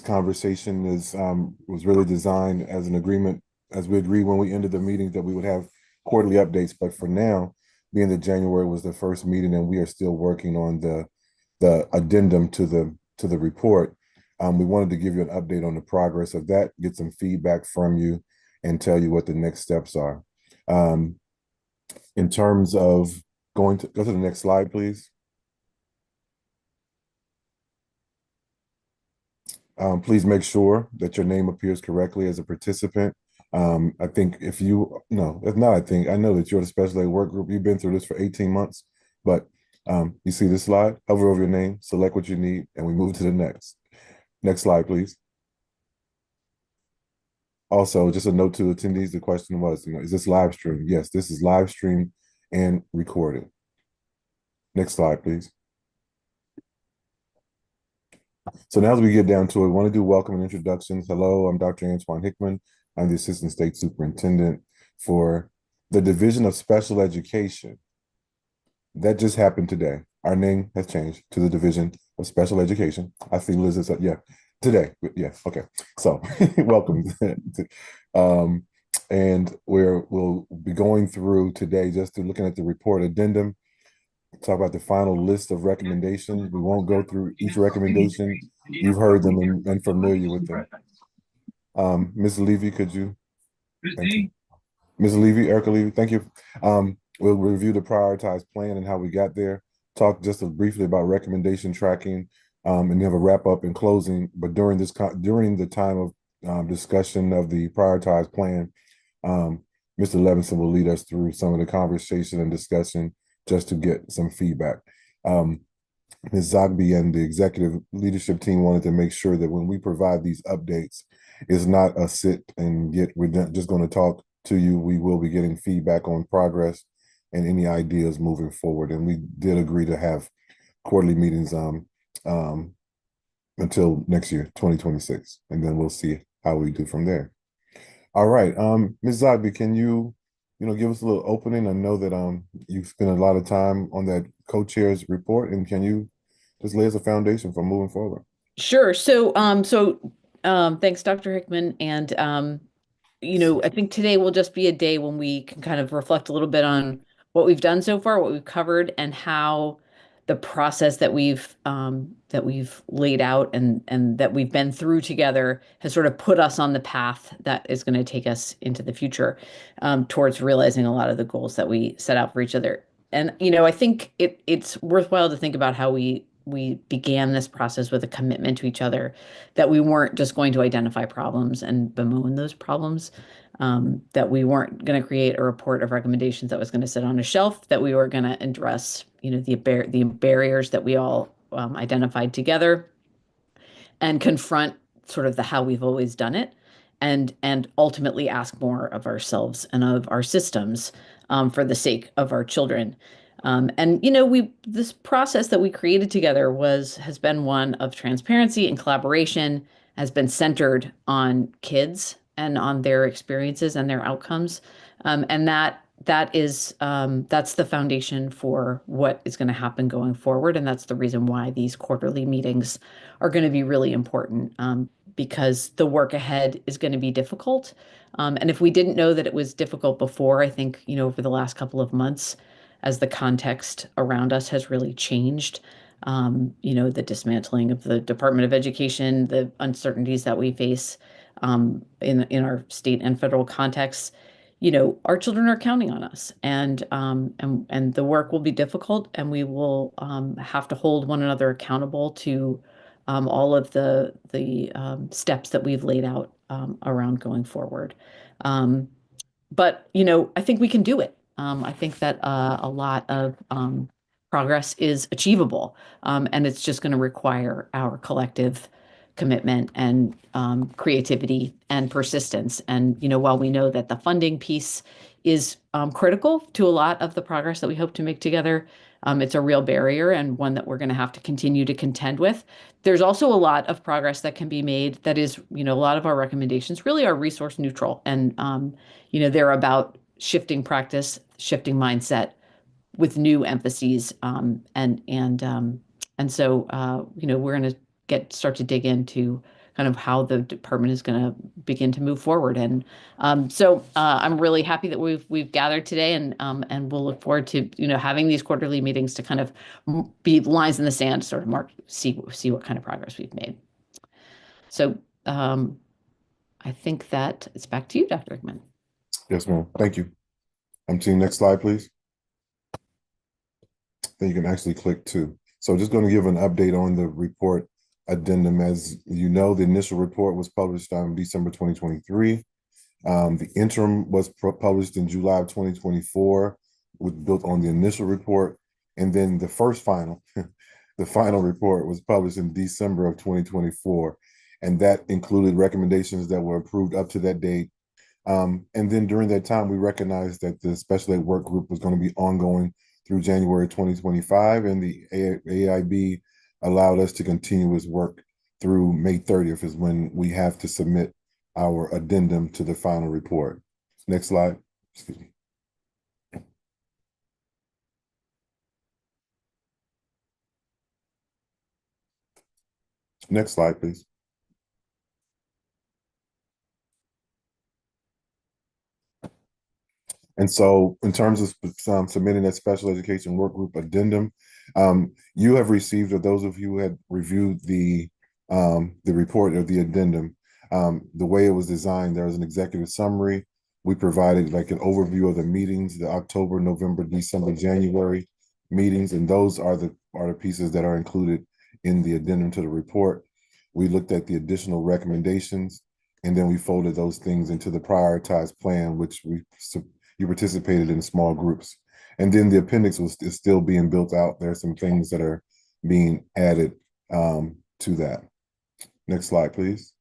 conversation is was really designed as an agreement, as we agreed when we ended the meeting that we would have quarterly updates. But for now, being that January was the first meeting and we are still working on the addendum to the report, we wanted to give you an update on the progress of that, get some feedback from you, and tell you what the next steps are. Um, in terms of go to the next slide, please. Please make sure that your name appears correctly as a participant. I think if you, no, if not, I think, I know that you're the special ed work group. You've been through this for 18 months, but you see this slide, hover over your name, select what you need, and we move to the next. Next slide, please. Also, just a note to attendees, the question was, is this live stream? Yes, this is live stream and recorded. Next slide, please. So now as we get down to it, we want to do welcome and introductions. Hello, I'm Dr. Antoine Hickman. I'm the Assistant State Superintendent for the Division of Special Education. That just happened today. Our name has changed to the Division of Special Education. I see Liz is, yeah, today. Yeah, okay. So welcome. And we'll be going through today just to looking at the report addendum, talk about the final list of recommendations. We won't go through each recommendation. You've heard them and familiar with them. Ms. Levy, could you? Ms. Levy, Erica Levy, thank you. We'll review the prioritized plan and how we got there. Talk just briefly about recommendation tracking, and you have a wrap up and closing. But during the time of discussion of the prioritized plan, Mr. Levinson will lead us through some of the conversation and discussion just to get some feedback. Ms. Zogby and the executive leadership team wanted to make sure that when we provide these updates, it's not a sit and we're just going to talk to you. We will be getting feedback on progress and any ideas moving forward. And we did agree to have quarterly meetings until next year, 2026. And then we'll see how we do from there. All right. Ms. Zogby, can you give us a little opening? I know that you spent a lot of time on that co-chair's report, and can you just lay as a foundation for moving forward? Sure. So thanks, Dr. Hickman. And I think today will just be a day when we can kind of reflect a little bit on what we've done so far, what we've covered, and how the process that we've laid out and that we've been through together has sort of put us on the path that is going to take us into the future, towards realizing a lot of the goals that we set out for each other. And I think it's worthwhile to think about how we began this process with a commitment to each other that we weren't just going to identify problems and bemoan those problems, that we weren't going to create a report of recommendations that was going to sit on a shelf, that we were going to address, the barriers that we all identified together and confront sort of the how we've always done it, and ultimately ask more of ourselves and of our systems, for the sake of our children. And this process that we created together has been one of transparency and collaboration, has been centered on kids and on their experiences and their outcomes. And that's the foundation for what is going to happen going forward. And that's the reason why these quarterly meetings are going to be really important, because the work ahead is going to be difficult. And if we didn't know that it was difficult before, I think, over the last couple of months, as the context around us has really changed, the dismantling of the Department of Education, the uncertainties that we face, in our state and federal contexts, our children are counting on us, and the work will be difficult, and we will have to hold one another accountable to all of the steps that we've laid out around going forward. But I think we can do it. I think that a lot of progress is achievable, and it's just going to require our collective commitment and creativity and persistence. And while we know that the funding piece is critical to a lot of the progress that we hope to make together, it's a real barrier and one that we're going to have to continue to contend with. There's also a lot of progress that can be made that is, a lot of our recommendations really are resource neutral, and they're about shifting practice, shifting mindset with new emphases, and so we're going to start to dig into kind of how the department is going to begin to move forward. And I'm really happy that we've gathered today, and we'll look forward to having these quarterly meetings to kind of be lines in the sand, sort of see what kind of progress we've made. So I think that it's back to you, Dr. Hickman. Yes, ma'am. Thank you. Team, next slide, please. Then you can actually click two. So just going to give an update on the report addendum. As you know, the initial report was published on December 2023. The interim was published in July of 2024, built on the initial report. And then the final report was published in December of 2024. And that included recommendations that were approved up to that date. And then during that time, we recognized that the special ed work group was going to be ongoing through January 2025, and the AIB allowed us to continue its work through May 30th is when we have to submit our addendum to the final report. Next slide. Excuse me. Next slide, please. And so in terms of submitting that special education work group addendum, you have received, or those of you who had reviewed the report or the addendum, the way it was designed, there was an executive summary. We provided like an overview of the meetings, the October, November, December, January meetings, and those are the pieces that are included in the addendum to the report. We looked at the additional recommendations, and then we folded those things into the prioritized plan, which you participated in small groups. And then the appendix is still being built out. There are some things that are being added to that. Next slide, please.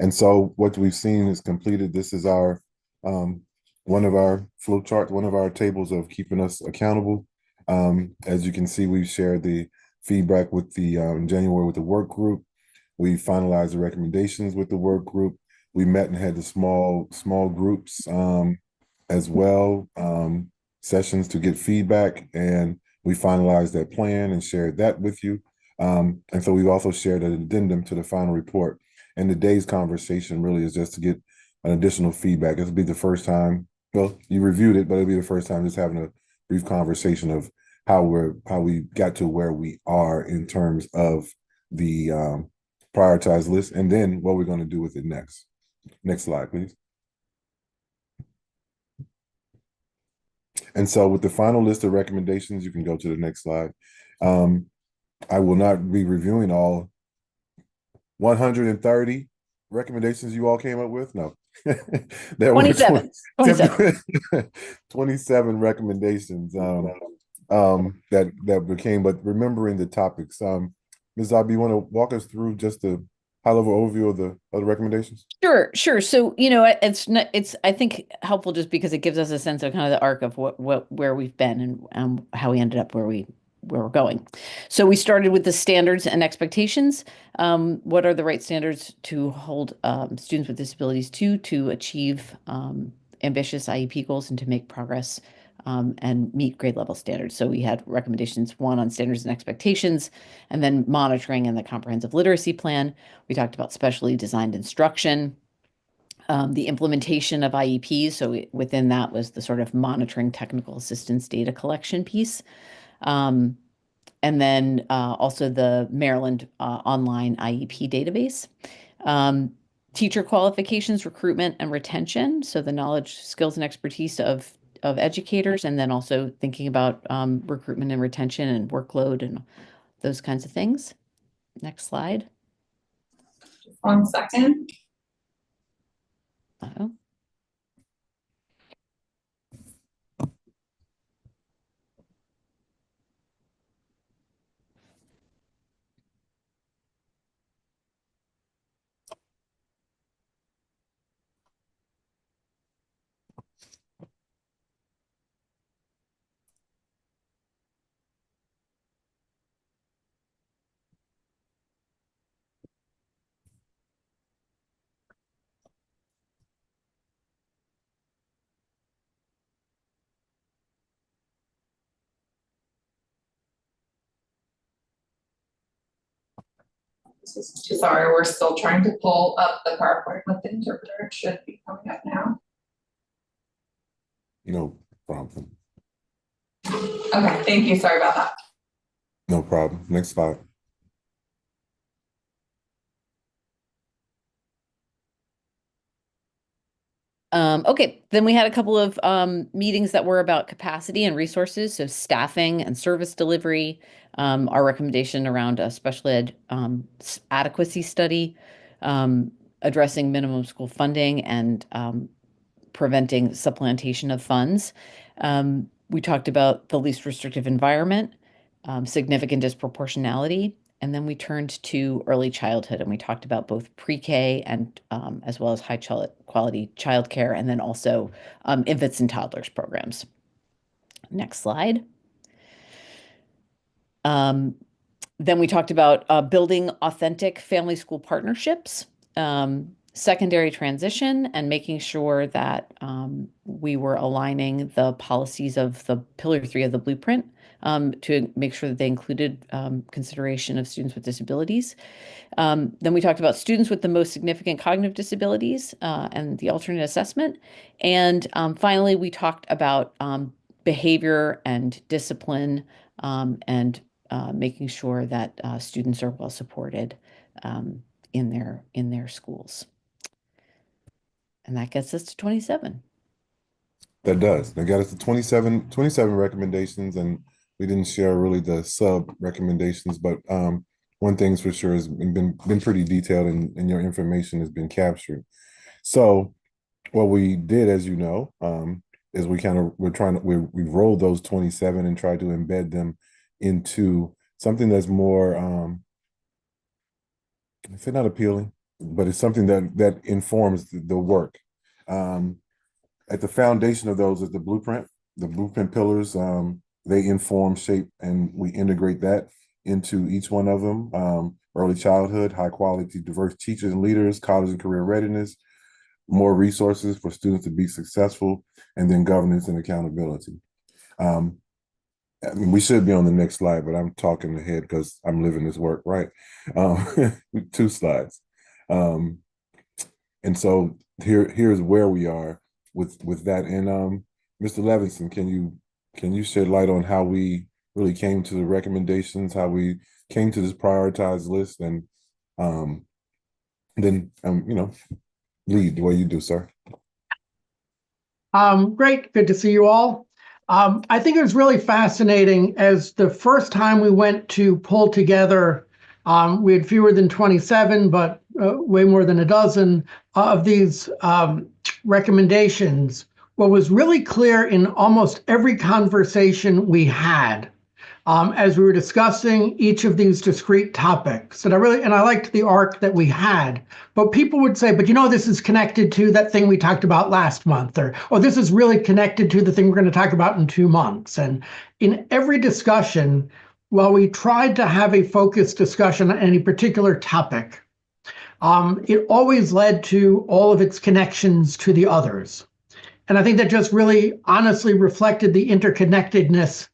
And so what we've seen is completed. This is our one of our flow charts, one of our tables of keeping us accountable. As you can see, we've shared the feedback with the in January with the work group. We finalized the recommendations with the work group. We met and had the small groups as well, sessions to get feedback, and we finalized that plan and shared that with you. And so we've also shared an addendum to the final report. And today's conversation really is just to get an additional feedback. This will be the first time, well, you reviewed it, but it'll be the first time just having a brief conversation of how we got to where we are in terms of the prioritized list, and then what we're going to do with it next. Next slide, please. And so with the final list of recommendations, you can go to the next slide. I will not be reviewing all 130 recommendations you all came up with. No, there 27. were 27 recommendations that became, but remembering the topics. Ms. Zabi, you want to walk us through just the high-level overview of the recommendations? Sure. So, it's I think helpful just because it gives us a sense of kind of the arc of where we've been and how we ended up where we're going. So we started with the standards and expectations. What are the right standards to hold students with disabilities to achieve ambitious IEP goals and to make progress and meet grade level standards? So we had recommendations, one on standards and expectations, and then monitoring and the comprehensive literacy plan. We talked about specially designed instruction, the implementation of IEPs. So within that was the sort of monitoring technical assistance data collection piece. And then also the Maryland online IEP database. Teacher qualifications, recruitment, and retention. So the knowledge, skills, and expertise of educators, and then also thinking about recruitment and retention and workload and those kinds of things. Next slide. Just 1 second. Uh-oh. Sorry, we're still trying to pull up the PowerPoint with the interpreter. It should be coming up now. No problem. Okay, thank you. Sorry about that. No problem. Next slide. Okay, then we had a couple of meetings that were about capacity and resources, so staffing and service delivery, our recommendation around a special ed adequacy study, addressing minimum school funding and preventing supplantation of funds. We talked about the least restrictive environment, significant disproportionality, and then we turned to early childhood and we talked about both pre-K and as well as high quality childcare, and then also infants and toddlers programs. Next slide. Then we talked about building authentic family school partnerships, secondary transition, and making sure that we were aligning the policies of the Pillar 3 of the blueprint to make sure that they included consideration of students with disabilities. Then we talked about students with the most significant cognitive disabilities and the alternate assessment. And finally, we talked about behavior and discipline and making sure that students are well supported in their schools. And that gets us to 27. That does. That got us to 27 recommendations, and we didn't share really the sub recommendations, but one thing's for sure has been pretty detailed, and your information has been captured. So what we did, as you know, is we rolled those 27 and tried to embed them into something that's more if it's not appealing, but it's something that informs the work. At the foundation of those is the blueprint pillars. They inform, shape, and we integrate that into each one of them. Early childhood, high quality, diverse teachers and leaders, college and career readiness, more resources for students to be successful, and then governance and accountability. I mean, we should be on the next slide, but I'm talking ahead because I'm living this work, right? 2 slides. And so here's where we are with that. And Mr. Levinson, can you shed light on how we really came to the recommendations, how we came to this prioritized list, and then lead the way you do, sir. Great, good to see you all. I think it was really fascinating as the first time we went to pull together, we had fewer than 27, but way more than a dozen of these recommendations. What was really clear in almost every conversation we had as we were discussing each of these discrete topics, and I liked the arc that we had, but people would say, but this is connected to that thing we talked about last month, or this is really connected to the thing we're going to talk about in 2 months. And in every discussion, while we tried to have a focused discussion on any particular topic, it always led to all of its connections to the others. And I think that just really honestly reflected the interconnectedness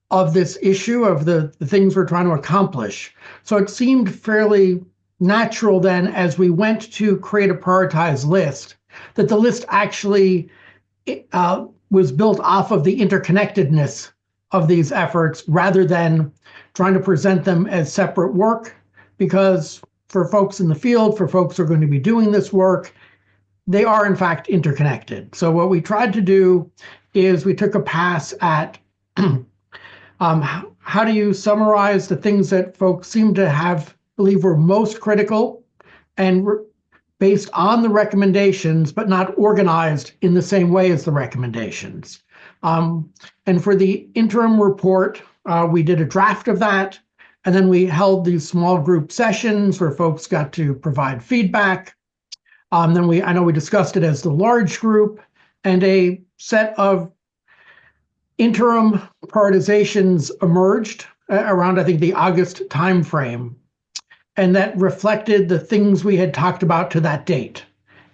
of this issue, of the things we're trying to accomplish. So it seemed fairly natural then, as we went to create a prioritized list, that the list actually was built off of the interconnectedness of these efforts rather than trying to present them as separate work, because for folks in the field, for folks who are going to be doing this work, they are in fact interconnected. So what we tried to do is we took a pass at how do you summarize the things that folks seem to believe were most critical and based on the recommendations, but not organized in the same way as the recommendations. And for the interim report, we did a draft of that, and then we held these small group sessions where folks got to provide feedback. Then I know we discussed it as the large group, and a set of interim prioritizations emerged around, I think, the August timeframe, and that reflected the things we had talked about to that date.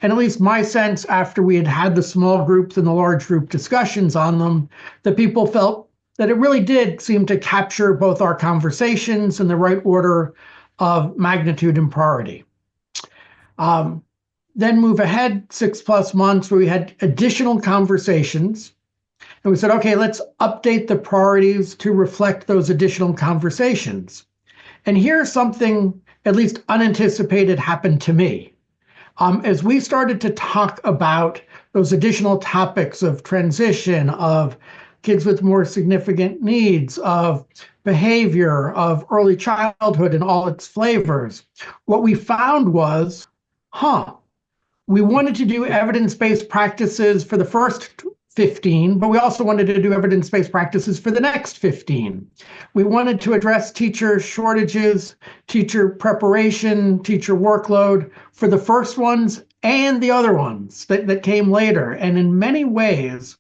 And at least my sense, after we had had the small groups and the large group discussions on them, that people felt that it really did seem to capture both our conversations in the right order, of magnitude and priority. Then move ahead 6+ months where we had additional conversations. And we said, okay, let's update the priorities to reflect those additional conversations. And here's something at least unanticipated happened to me. As we started to talk about those additional topics of transition, of kids with more significant needs, of behavior, of early childhood and all its flavors, what we found was, we wanted to do evidence-based practices for the first 15, but we also wanted to do evidence-based practices for the next 15. We wanted to address teacher shortages, teacher preparation, teacher workload for the first ones and the other ones that came later. And in many ways,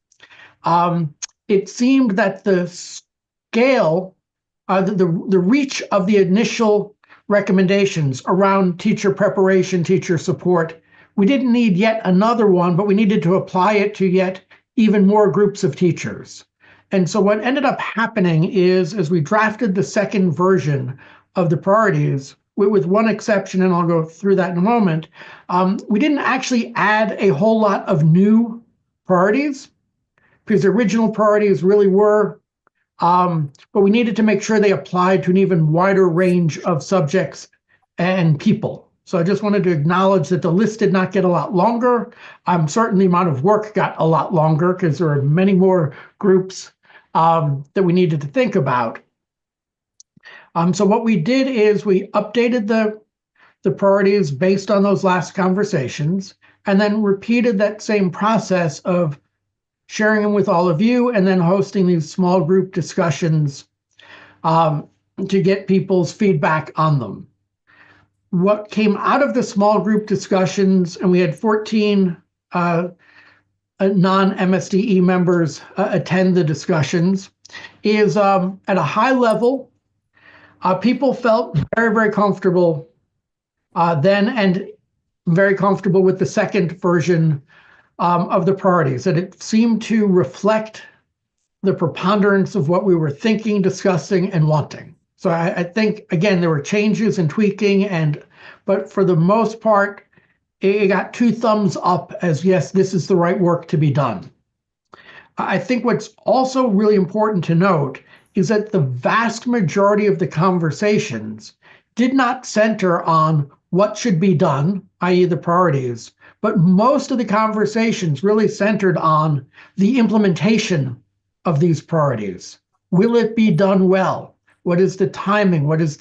it seemed that the scale, the reach of the initial recommendations around teacher preparation, teacher support, we didn't need yet another one, but we needed to apply it to yet even more groups of teachers. And so what ended up happening is, as we drafted the second version of the priorities, with one exception, and I'll go through that in a moment, we didn't actually add a whole lot of new priorities, because the original priorities really were, but we needed to make sure they applied to an even wider range of subjects and people. So I just wanted to acknowledge that the list did not get a lot longer. Certainly the amount of work got a lot longer because there are many more groups that we needed to think about. So what we did is we updated the priorities based on those last conversations, and then repeated that same process of sharing them with all of you and then hosting these small group discussions to get people's feedback on them. What came out of the small group discussions, and we had 14 non-MSDE members attend the discussions, is at a high level, people felt very, very comfortable then, and very comfortable with the second version of the priorities, that it seemed to reflect the preponderance of what we were thinking, discussing, and wanting. So I think, again, there were changes and tweaking, but for the most part, it got 2 thumbs up as, yes, this is the right work to be done. I think what's also really important to note is that the vast majority of the conversations did not center on what should be done, i.e. the priorities, but most of the conversations really centered on the implementation of these priorities. Will it be done well? What is the timing? What is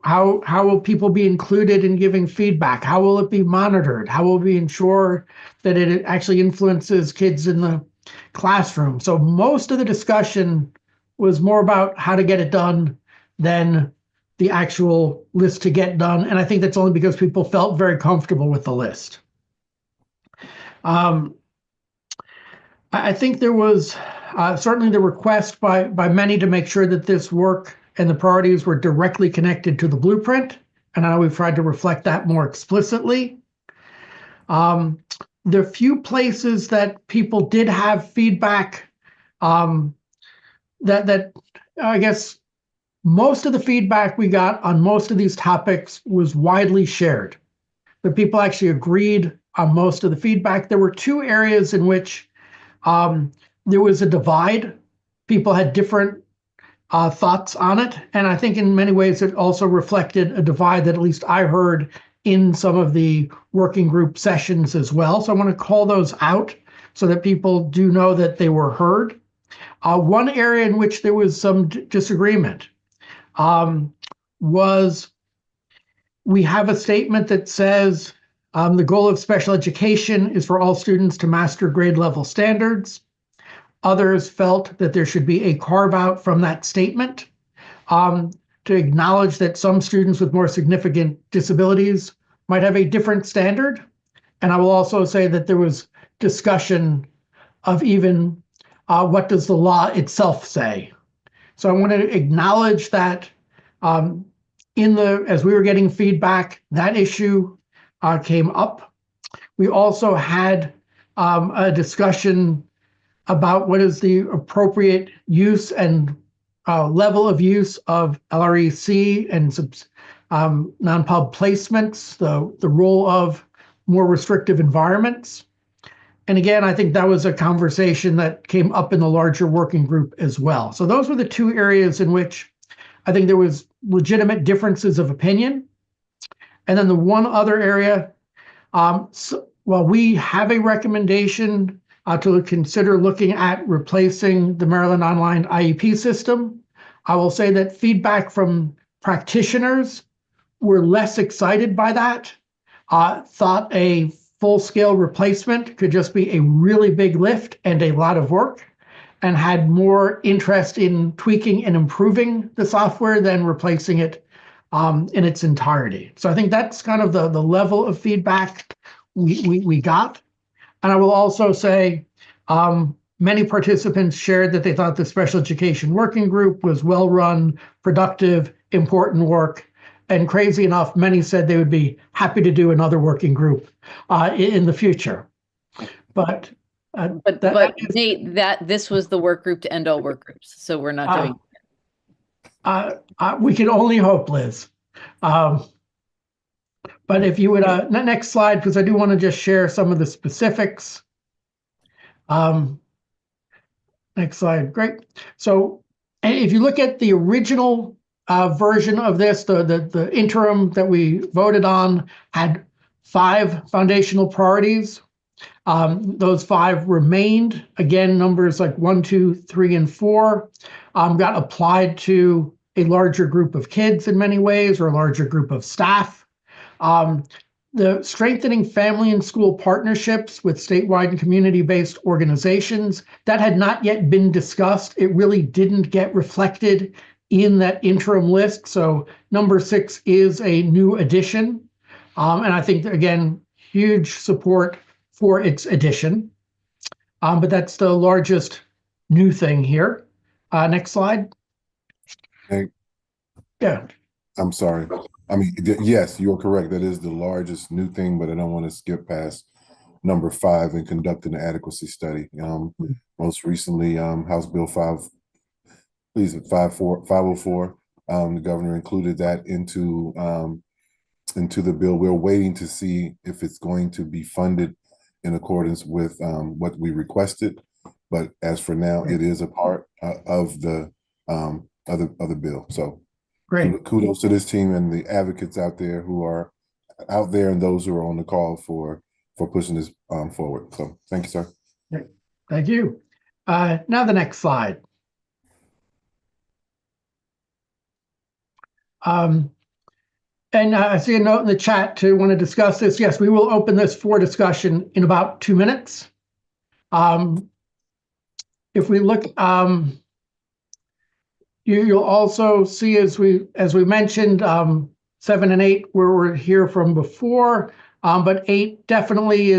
how will people be included in giving feedback? How will it be monitored? How will we ensure that it actually influences kids in the classroom? So most of the discussion was more about how to get it done than the actual list to get done. And I think that's only because people felt very comfortable with the list. I think there was certainly the request by many to make sure that this work and the priorities were directly connected to the blueprint. And I know we've tried to reflect that more explicitly. The few places that people did have feedback, that I guess most of the feedback we got on most of these topics was widely shared. The people actually agreed on most of the feedback. There were 2 areas in which there was a divide. People had different thoughts on it. And I think in many ways it also reflected a divide that at least I heard in some of the working group sessions as well. So I want to call those out so that people do know that they were heard. One area in which there was some disagreement was, we have a statement that says the goal of special education is for all students to master grade level standards. Others felt that there should be a carve out from that statement to acknowledge that some students with more significant disabilities might have a different standard. And I will also say that there was discussion of even what does the law itself say. So I want to acknowledge that as we were getting feedback, that issue came up. We also had a discussion about what is the appropriate use and level of use of LREC and non-pub placements, the role of more restrictive environments. And again, I think that was a conversation that came up in the larger working group as well. So those were the two areas in which I think there was legitimate differences of opinion. And then the one other area, while we have a recommendation to consider looking at replacing the Maryland Online IEP system, I will say that feedback from practitioners were less excited by that, thought a full-scale replacement could just be a really big lift and a lot of work, and had more interest in tweaking and improving the software than replacing it in its entirety. So I think that's kind of the level of feedback we got. And I will also say many participants shared that they thought the special education working group was well-run, productive, important work. And crazy enough, many said they would be happy to do another working group in the future. But Nate, this was the work group to end all work groups, so we're not doing. We can only hope, Liz. But if you would, next slide, because I do want to just share some of the specifics. Next slide, great. So if you look at the original version of this, the interim that we voted on had 5 foundational priorities. Those 5 remained. Again, numbers like 1, 2, 3, and 4 got applied to a larger group of kids in many ways, or a larger group of staff. The strengthening family and school partnerships with statewide and community-based organizations, that had not yet been discussed. It really didn't get reflected in that interim list. So number 6 is a new addition. And I think, again, huge support for its addition. But that's the largest new thing here. Next slide. Hey, Yeah. I'm sorry. I mean, yes, you're correct. That is the largest new thing, but I don't want to skip past number 5 in conducting an adequacy study. Most recently, House Bill 504, the governor included that into the bill. We're waiting to see if it's going to be funded in accordance with what we requested. But as for now, it is a part of the other bill. So Great. Kudos to this team and the advocates out there who are out there, and those who are on the call for pushing this forward. So thank you, sir. Great. Thank you. Now the next slide. And I see a note in the chat to want to discuss this. Yes, we will open this for discussion in about 2 minutes. If we look, you'll also see, as we mentioned, 7 and 8 were here from before, but 8 definitely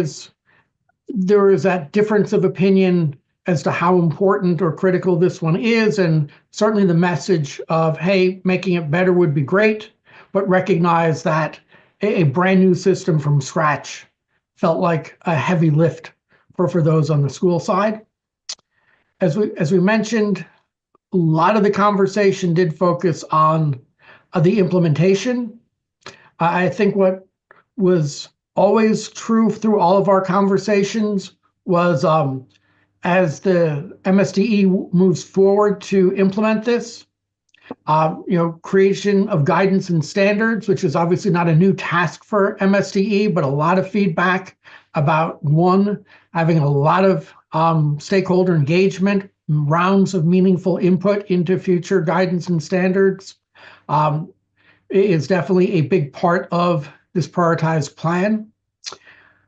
there is that difference of opinion as to how important or critical this one is, and certainly the message of, hey, making it better would be great, but recognize that a brand new system from scratch felt like a heavy lift for those on the school side. As we mentioned, a lot of the conversation did focus on the implementation. I think what was always true through all of our conversations was as the MSDE moves forward to implement this, creation of guidance and standards, which is obviously not a new task for MSDE, but a lot of feedback about, one, having a lot of stakeholder engagement, rounds of meaningful input into future guidance and standards is definitely a big part of this prioritized plan.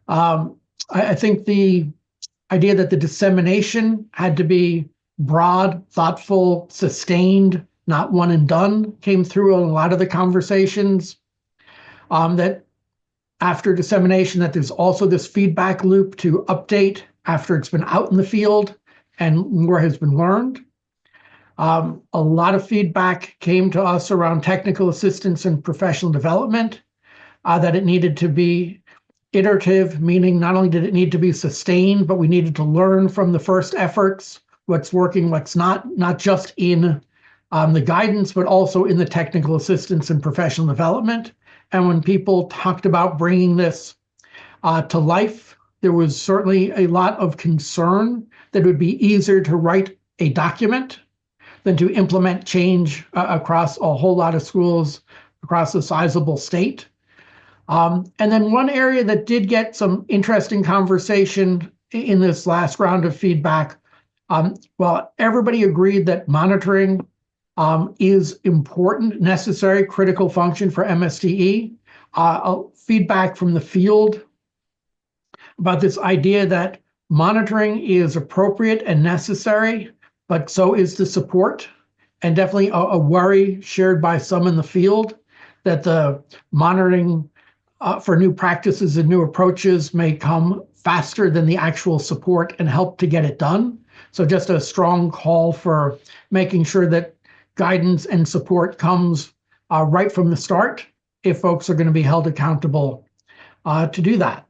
I think the idea that the dissemination had to be broad, thoughtful, sustained, not one and done, came through in a lot of the conversations. That after dissemination, that there's also this feedback loop to update after it's been out in the field and more has been learned. A lot of feedback came to us around technical assistance and professional development, that it needed to be iterative, meaning not only did it need to be sustained, but we needed to learn from the first efforts, what's working, what's not just in the guidance, but also in the technical assistance and professional development. And when people talked about bringing this to life, there was certainly a lot of concern that it would be easier to write a document than to implement change across a whole lot of schools across a sizable state. And then one area that did get some interesting conversation in this last round of feedback, well, everybody agreed that monitoring is important, necessary, critical function for MSDE. Feedback from the field about this idea that monitoring is appropriate and necessary, but so is the support, and definitely a worry shared by some in the field that the monitoring for new practices and new approaches may come faster than the actual support and help to get it done. So just a strong call for making sure that guidance and support comes right from the start if folks are going to be held accountable to do that.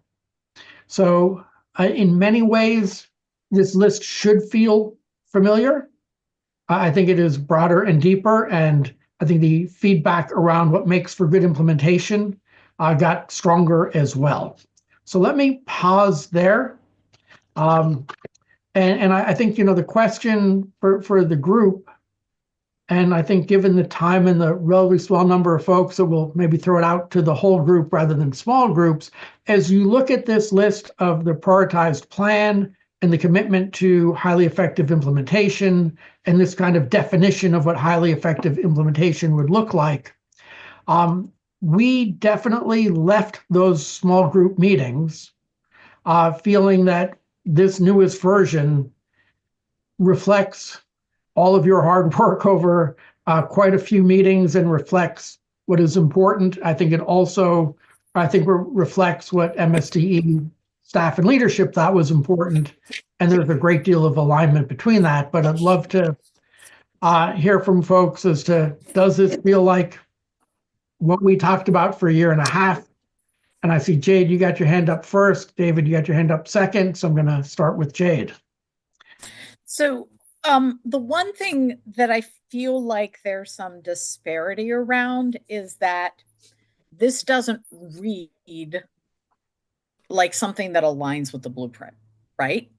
So in many ways, this list should feel familiar. I think it is broader and deeper, and I think the feedback around what makes for good implementation got stronger as well. So let me pause there. And I think, the question for the group, and I think given the time and the relatively small number of folks that will maybe throw it out to the whole group rather than small groups, as you look at this list of the prioritized plan and the commitment to highly effective implementation and this kind of definition of what highly effective implementation would look like, we definitely left those small group meetings feeling that this newest version reflects all of your hard work over quite a few meetings and reflects what is important. I think it also, reflects what MSDE staff and leadership thought was important. And there's a great deal of alignment between that. But I'd love to hear from folks as to, does this feel like what we talked about for a year and a half? And I see Jade, you got your hand up first. David, you got your hand up second. So I'm going to start with Jade. So the one thing that I feel like there's some disparity around is that this doesn't read like something that aligns with the blueprint, right?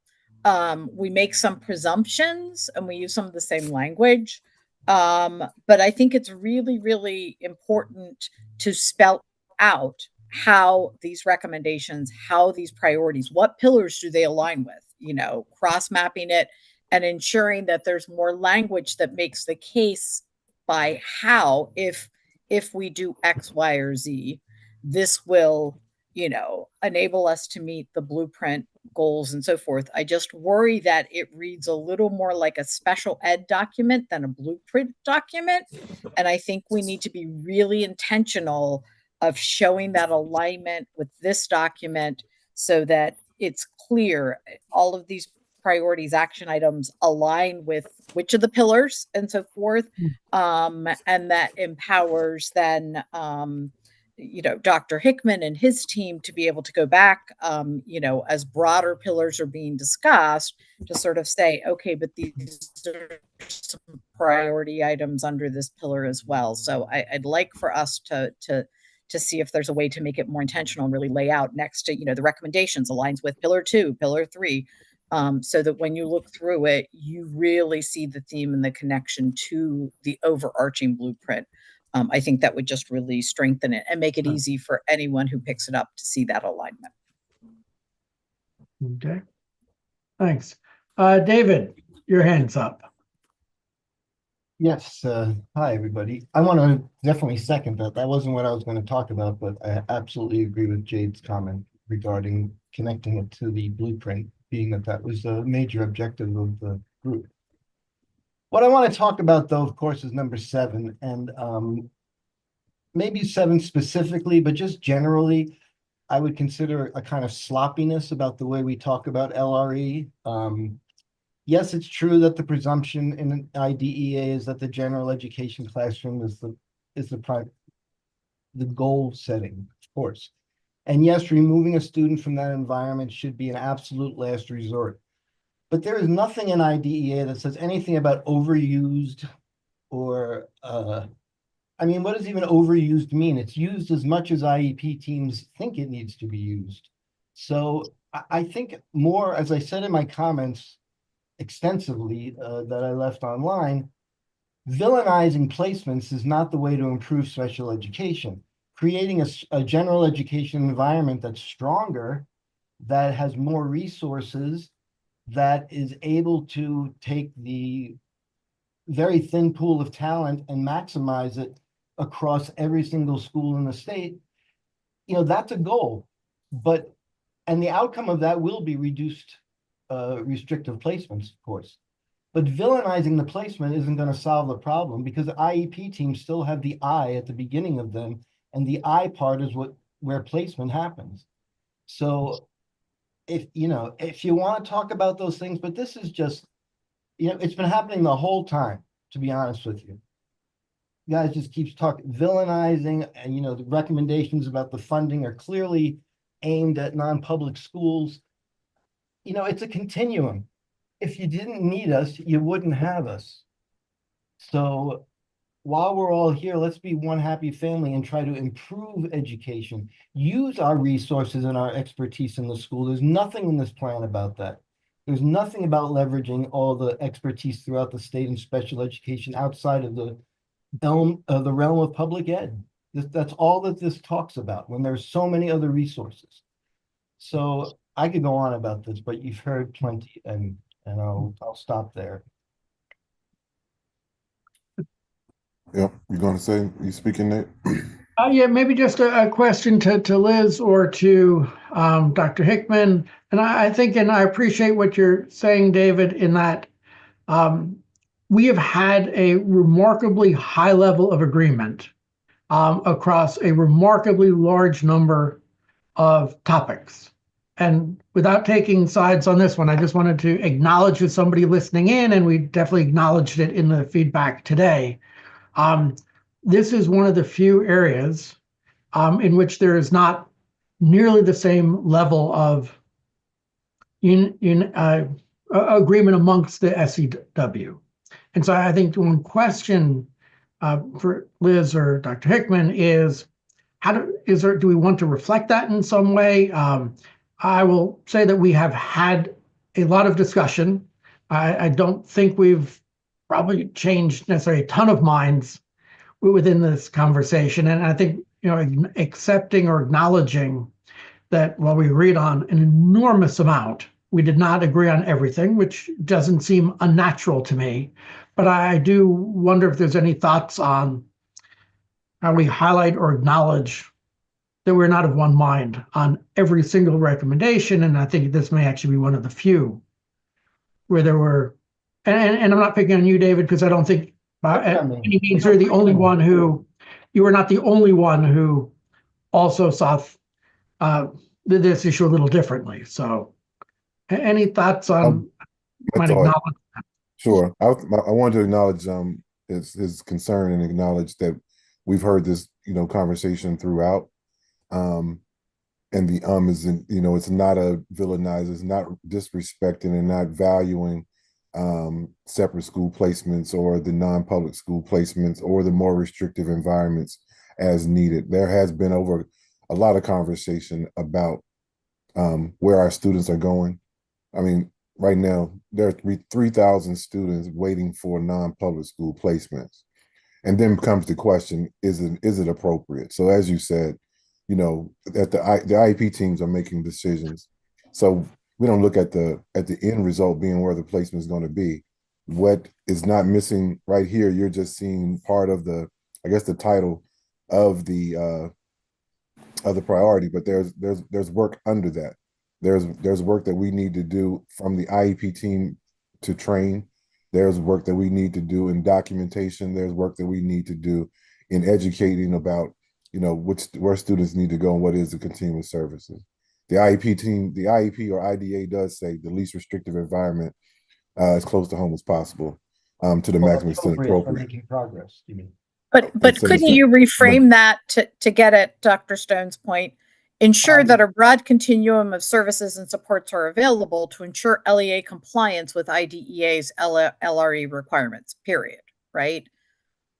We make some presumptions and we use some of the same language. But I think it's really, really important to spell out how these recommendations, how these priorities, what pillars do they align with, cross-mapping it and ensuring that there's more language that makes the case by how, if we do X, Y, or Z, this will, enable us to meet the blueprint goals and so forth. I just worry that it reads a little more like a special ed document than a blueprint document. And I think we need to be really intentional of showing that alignment with this document so that it's clear all of these priorities, action items align with which of the pillars and so forth. And that empowers then, Dr. Hickman and his team to be able to go back, as broader pillars are being discussed, to sort of say, okay, but these are some priority items under this pillar as well. So I'd like for us to see if there's a way to make it more intentional and really lay out next to, the recommendations aligns with pillar 2, pillar 3, so that when you look through it, you really see the theme and the connection to the overarching blueprint. I think that would just really strengthen it and make it easy for anyone who picks it up to see that alignment. Okay, thanks. David, your hand's up. Yes, hi everybody. I want to definitely second that. That wasn't what I was going to talk about, but I absolutely agree with Jade's comment regarding connecting it to the blueprint, being that was a major objective of the group. What I want to talk about, though, of course, is number 7, and maybe 7 specifically, but just generally, I would consider a kind of sloppiness about the way we talk about LRE. Yes, it's true that the presumption in an IDEA is that the general education classroom is the goal setting, of course. And yes, removing a student from that environment should be an absolute last resort. But there is nothing in IDEA that says anything about overused or, I mean, what does even overused mean? It's used as much as IEP teams think it needs to be used. So I think more, as I said in my comments extensively that I left online, villainizing placements is not the way to improve special education. Creating a general education environment that's stronger, that has more resources, that is able to take the very thin pool of talent and maximize it across every single school in the state, you know, that's a goal. But, and the outcome of that will be reduced restrictive placements, of course. But villainizing the placement isn't going to solve the problem, because IEP teams still have the I at the beginning of them, and the I part is where placement happens. So if you want to talk about those things, but this is just, it's been happening the whole time, to be honest with you. You guys just keeps talking, villainizing, and the recommendations about the funding are clearly aimed at non-public schools. It's a continuum. If you didn't need us, you wouldn't have us. So while we're all here, let's be one happy family and try to improve education. Use our resources and our expertise in the school. There's nothing in this plan about that. There's nothing about leveraging all the expertise throughout the state in special education outside of the realm of public ed. That's all that this talks about, when there's so many other resources. So I could go on about this, but you've heard plenty, and I'll stop there. Yep, you speaking, Nate? Yeah, maybe just a question to Liz or to Dr. Hickman. And I think, and I appreciate what you're saying, David, in that we have had a remarkably high level of agreement across a remarkably large number of topics. And without taking sides on this one, I just wanted to acknowledge with somebody listening in, and we definitely acknowledged it in the feedback today. This is one of the few areas in which there is not nearly the same level of agreement amongst the SEW. And so I think one question for Liz or Dr. Hickman is, do we want to reflect that in some way? I will say that we have had a lot of discussion. I don't think we've probably changed necessarily a ton of minds within this conversation. And I think, accepting or acknowledging that while we agreed on an enormous amount, we did not agree on everything, which doesn't seem unnatural to me. But I do wonder if there's any thoughts on how we highlight or acknowledge that we're not of one mind on every single recommendation. And I think this may actually be one of the few where there were, and I'm not picking on you, David, because I don't think by any means you're the only one you were not the only one who also saw this issue a little differently. So any thoughts on acknowledge that? Sure. I wanted to acknowledge his concern and acknowledge that we've heard this, conversation throughout. And the is in, it's not a villainize, it's not disrespecting and not valuing separate school placements or the non-public school placements or the more restrictive environments as needed. There has been over a lot of conversation about where our students are going. I mean, right now, there are 3,000 students waiting for non-public school placements. And then comes the question, is it appropriate? So as you said, that the IEP teams are making decisions. So we don't look at the end result being where the placement is going to be. What is not missing right here, you're just seeing part of the title of the priority, but there's work under that. There's work that we need to do from the IEP team to train. There's work that we need to do in documentation. There's work that we need to do in educating about, where students need to go and what is the continuous services. The IEP team, the IEP or IDA does say the least restrictive environment as close to home as possible to the maximum extent appropriate. For making progress, you mean? But couldn't you reframe that to get at Dr. Stone's point? Ensure that a broad continuum of services and supports are available to ensure LEA compliance with IDEA's LRE requirements, period, right?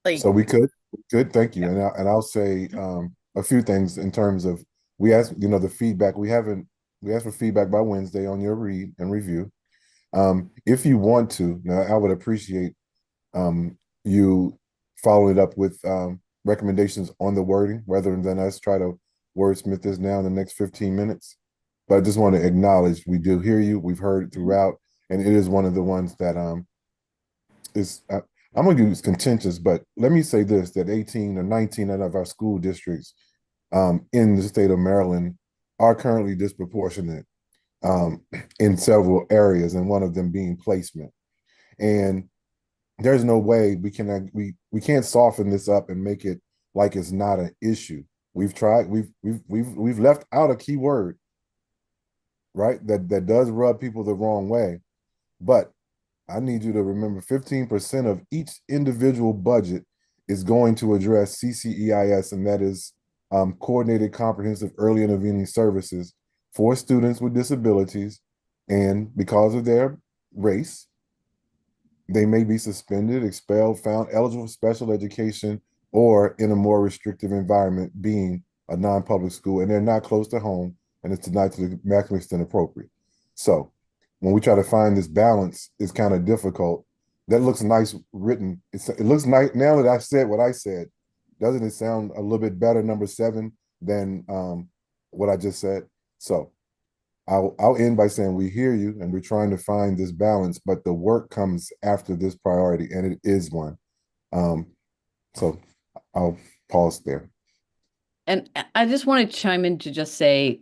Like, So we could, thank you. And I'll say a few things in terms of we asked, the feedback. We asked for feedback by Wednesday on your read and review. If you want to, now I would appreciate you following it up with recommendations on the wording rather than us try to wordsmith this now in the next 15 minutes. But I just want to acknowledge we do hear you. We've heard it throughout, and it is one of the ones that is I'm going to use contentious, but let me say this, that 18 or 19 out of our school districts in the state of Maryland are currently disproportionate in several areas, and one of them being placement. And there's no way we can't soften this up and make it like it's not an issue. We've tried, we've left out a key word, right? That does rub people the wrong way. But I need you to remember 15% of each individual budget is going to address CCEIS, and that is coordinated comprehensive early intervening services for students with disabilities. And because of their race, they may be suspended, expelled, found eligible for special education, or in a more restrictive environment, being a non-public school, and they're not close to home, and it's not to the maximum extent appropriate. So when we try to find this balance, it's kind of difficult. That looks nice written. It looks nice now that I said what I said. Doesn't it sound a little bit better, number 7, than what I just said? So I'll end by saying we hear you and we're trying to find this balance, but the work comes after this priority, and it is one. So I'll pause there. And I just want to chime in to just say,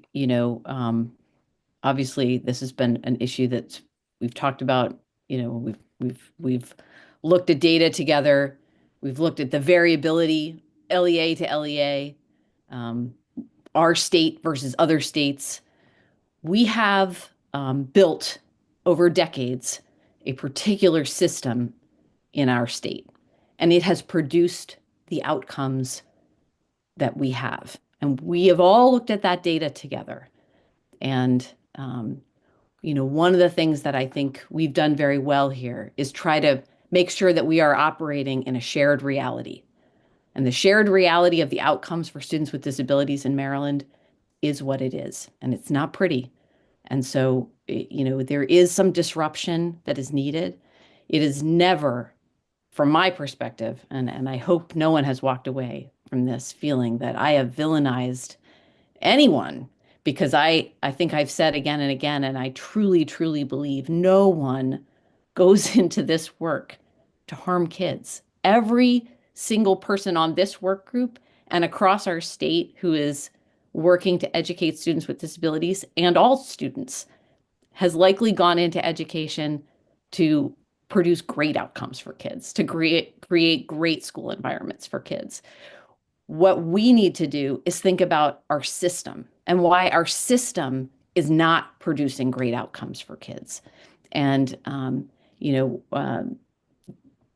obviously this has been an issue that we've talked about. We've looked at data together. We've looked at the variability, LEA to LEA, our state versus other states. We have built over decades a particular system in our state, and it has produced the outcomes that we have. And we have all looked at that data together. And, one of the things that I think we've done very well here is try to make sure that we are operating in a shared reality. And the shared reality of the outcomes for students with disabilities in Maryland is what it is. And it's not pretty. And so, there is some disruption that is needed. It is never, from my perspective, and I hope no one has walked away from this feeling that I have villainized anyone, because I think I've said again and again, and I truly, truly believe no one goes into this work to harm kids. Every single person on this work group and across our state who is working to educate students with disabilities, and all students, has likely gone into education to produce great outcomes for kids, to create great school environments for kids. What we need to do is think about our system and why our system is not producing great outcomes for kids. And,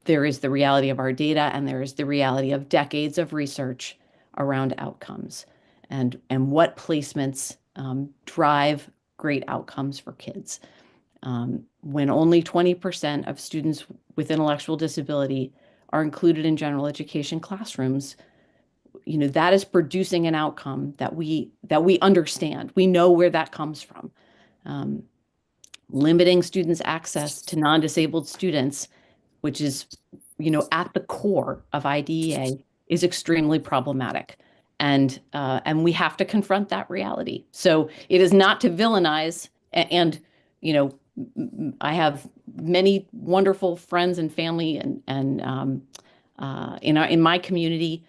there is the reality of our data, and there is the reality of decades of research around outcomes and what placements drive great outcomes for kids. When only 20% of students with intellectual disability are included in general education classrooms, that is producing an outcome that we understand. We know where that comes from. Limiting students' access to non-disabled students, which is, at the core of IDEA, is extremely problematic. And we have to confront that reality. So it is not to villainize, and I have many wonderful friends and family and in my community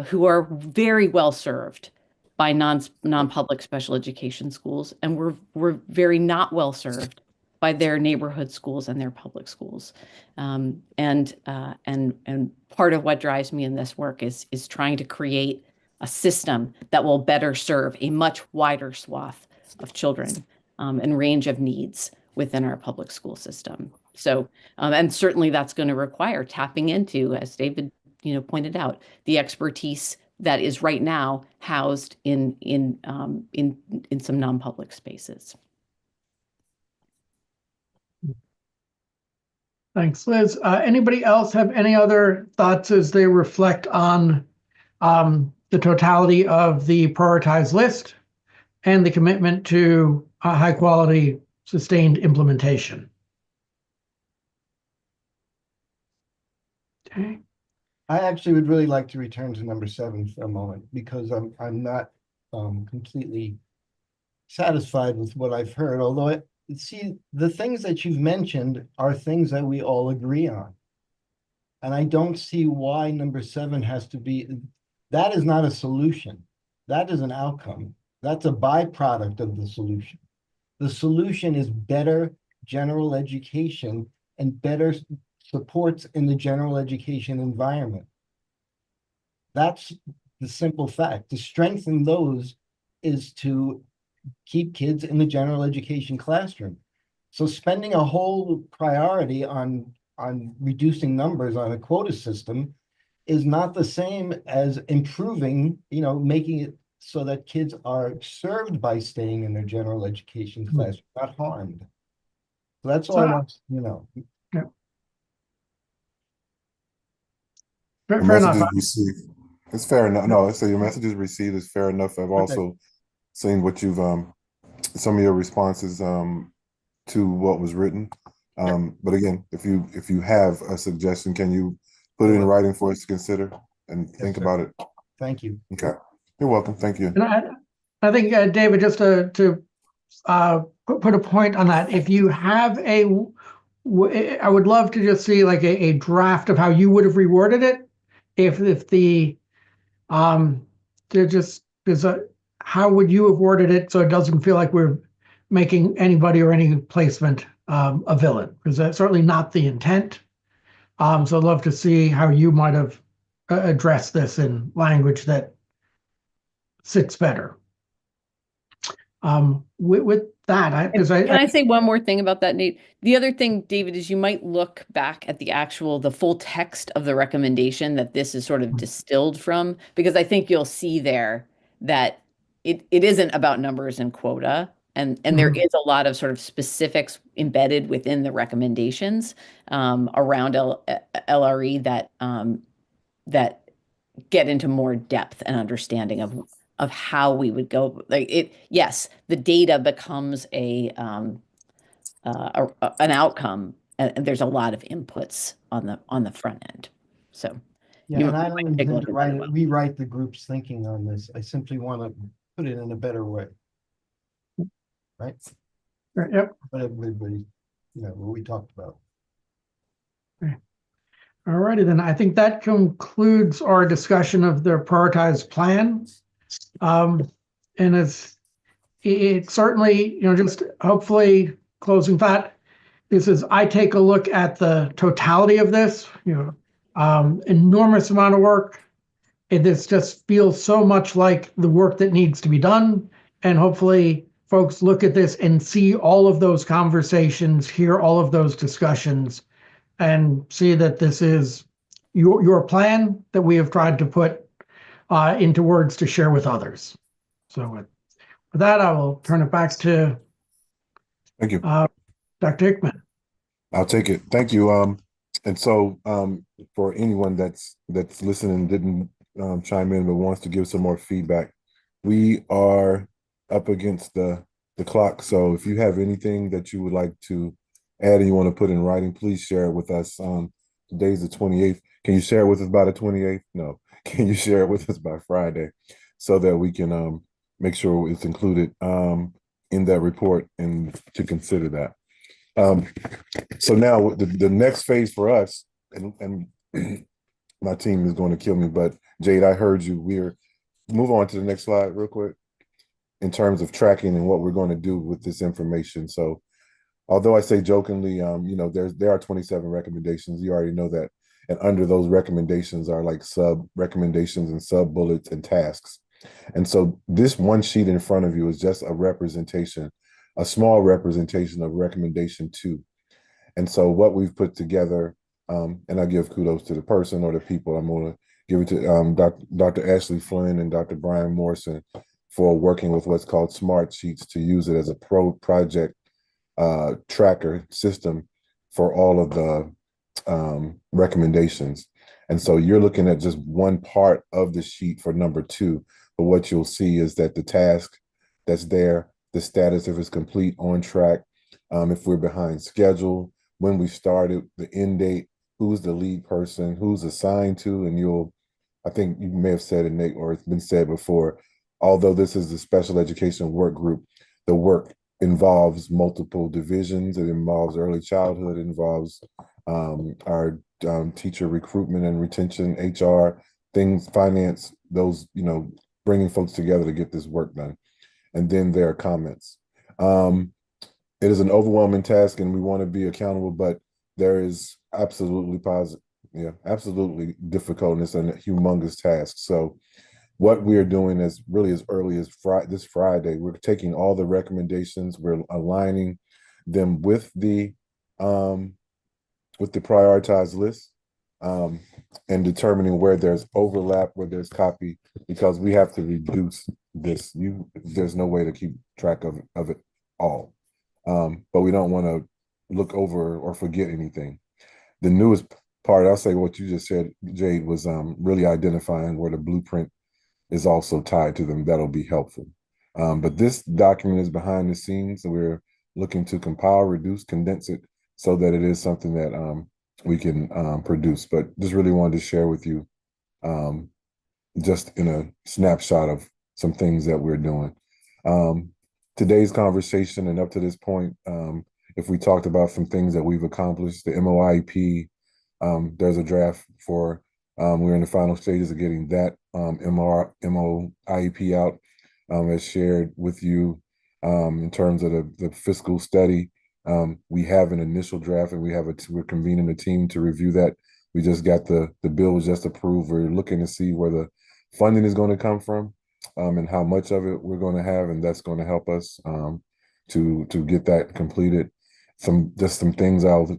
who are very well served by non-public special education schools, and we're very not well served by their neighborhood schools and their public schools. And part of what drives me in this work is trying to create a system that will better serve a much wider swath of children and range of needs within our public school system. So, and certainly that's going to require tapping into, as David, pointed out, the expertise that is right now housed in some non-public spaces. Thanks, Liz. Anybody else have any other thoughts as they reflect on the totality of the prioritized list and the commitment to high quality sustained implementation? Okay. I actually would really like to return to number 7 for a moment because I'm not completely satisfied with what I've heard, although see, the things that you've mentioned are things that we all agree on. And I don't see why number 7 has to be, that is not a solution. That is an outcome. That's a byproduct of the solution. The solution is better general education and better supports in the general education environment. That's the simple fact. To strengthen those is to keep kids in the general education classroom. So spending a whole priority on reducing numbers on a quota system is not the same as improving, making it so that kids are served by staying in their general education classroom, not harmed. So that's all I want, Yeah. The Fair message enough. is received. It's fair enough. No, I say your message is received is fair enough. I've also seen what you've some of your responses to what was written. But again, if you have a suggestion, can you put it in writing for us to consider and think sir. about it? Thank you. Okay, you're welcome. Thank you. And I think, David, just to put a point on that, if you have I would love to just see like a draft of how you would have reworded it. If the there just is how would you have worded it so it doesn't feel like we're making anybody or any placement a villain, because that's certainly not the intent. So I'd love to see how you might have addressed this in language that sits better. With that, Can I say one more thing about that, Nate? The other thing, David, is you might look back at the full text of the recommendation that this is sort of distilled from, because I think you'll see there that it isn't about numbers and quota. And there is a lot of sort of specifics embedded within the recommendations around LRE that get into more depth and understanding of how we would go. Like it, yes, the data becomes an outcome, and there's a lot of inputs on the front end. So yeah, and I might don't take a intend look at that to rewrite the group's thinking on this. I simply want to put it in a better way. Right? Yep. But everybody, what we talked about. All righty, then I think that concludes our discussion of the prioritized plan. And it certainly, just hopefully closing thought, this is, I take a look at the totality of this, enormous amount of work. This just feels so much like the work that needs to be done. And hopefully folks look at this and see all of those conversations, hear all of those discussions, and see that this is your plan that we have tried to put into words to share with others. So with that, I will turn it back to Thank you, Dr. Hickman. I'll take it. Thank you. And so for anyone that's listening, didn't chime in but wants to give some more feedback, we are up against the clock. So if you have anything that you would like to add and you want to put in writing, please share it with us. Today's the 28th. Can you share it with us by the 28th? No. Can you share it with us by Friday so that we can make sure it's included in that report and to consider that. So now the next phase for us, and my team is going to kill me, but Jade, I heard you. Move on to the next slide real quick in terms of tracking and what we're going to do with this information. So although I say jokingly, there are 27 recommendations. You already know that. And under those recommendations are like sub recommendations and sub bullets and tasks. And so this one sheet in front of you is just a representation, a small representation of recommendation 2. And so what we've put together, and I give kudos to the person or the people. I'm going to give it to Dr. Ashley Flynn and Dr. Brian Morrison for working with what's called Smart Sheets to use it as a project tracker system for all of the recommendations. And so you're looking at just one part of the sheet for number 2, but what you'll see is that the task that's there, the status, if it's complete, on track, if we're behind schedule, when we started, the end date, who's the lead person, who's assigned to, and I think you may have said it, Nate, or it's been said before, although this is a special education work group, the work involves multiple divisions. It involves early childhood, it involves our teacher recruitment and retention, HR, things, finance, those, bringing folks together to get this work done. And then there are comments. It is an overwhelming task and we want to be accountable, but there is absolutely absolutely difficultness and a humongous task. So what we are doing is really as early as this Friday, we're taking all the recommendations, we're aligning them with the prioritized list, and determining where there's overlap, where there's copy, because we have to reduce this. There's no way to keep track of it all. But we don't want to look over or forget anything. The newest part, I'll say what you just said, Jade, was really identifying where the blueprint is also tied to them. That'll be helpful. But this document is behind the scenes. So we're looking to compile, reduce, condense it so that it is something that we can produce. But just really wanted to share with you just in a snapshot of some things that we're doing. Today's conversation and up to this point, if we talked about some things that we've accomplished, the MOIP, there's a draft for, we're in the final stages of getting that MOIP out, as shared with you in terms of the fiscal study. We have an initial draft and we're convening a team to review that. We just got the bill was just approved. We're looking to see where the funding is going to come from, and how much of it we're going to have, and that's going to help us to get that completed. Some things I'll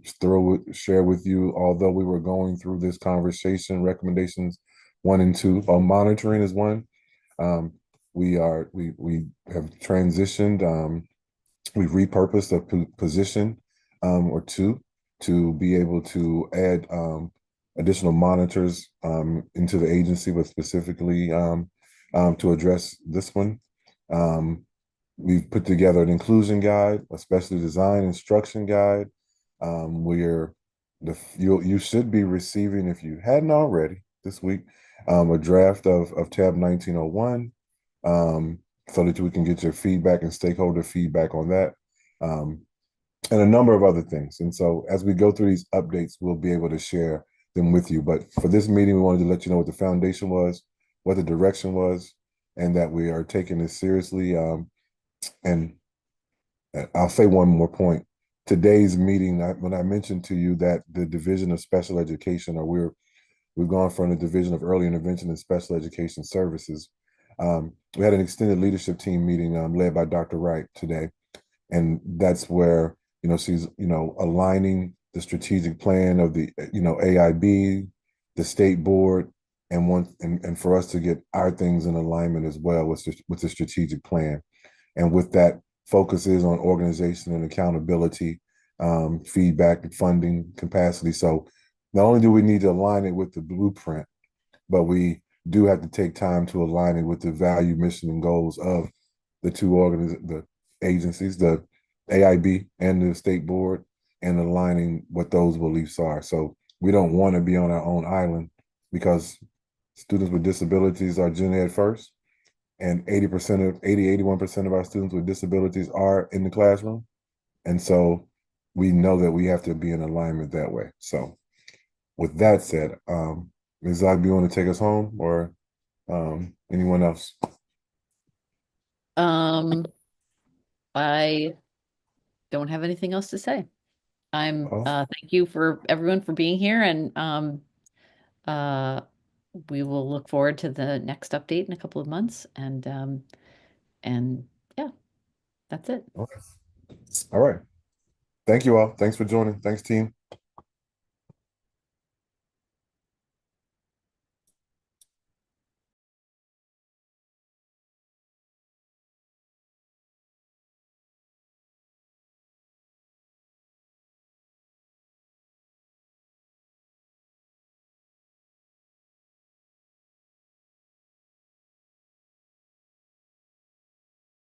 share with you. Although we were going through this conversation, recommendations 1 and 2, monitoring is 1. We have transitioned. We've repurposed a position or 2 to be able to add additional monitors into the agency, but specifically to address this one. We've put together an inclusion guide, a specially designed instruction guide. You should be receiving, if you hadn't already this week, a draft of tab 1901, so that we can get your feedback and stakeholder feedback on that, and a number of other things. And so as we go through these updates, we'll be able to share them with you. But for this meeting, we wanted to let you know what the foundation was, what the direction was, and that we are taking this seriously. And I'll say one more point. Today's meeting, when I mentioned to you that the Division of Special Education, or we've gone from the Division of Early Intervention and Special Education Services, we had an extended leadership team meeting led by Dr. Wright today. And that's where, she's, aligning the strategic plan of the, AIB, the state board, and for us to get our things in alignment as well with the strategic plan. And with that, focus is on organization and accountability, feedback, funding, capacity. So not only do we need to align it with the blueprint, but we do have to take time to align it with the value, mission, and goals of the the agencies, the AIB and the state board, and aligning what those beliefs are. So we don't want to be on our own island, because students with disabilities are gen ed first, and 81% of our students with disabilities are in the classroom. And so we know that we have to be in alignment that way. So with that said, Ms. Zog, do you want to take us home, or anyone else? I don't have anything else to say. Oh. Thank you for everyone for being here, and we will look forward to the next update in a couple of months, and yeah, that's it. Okay. All right. Thank you all. Thanks for joining. Thanks, team.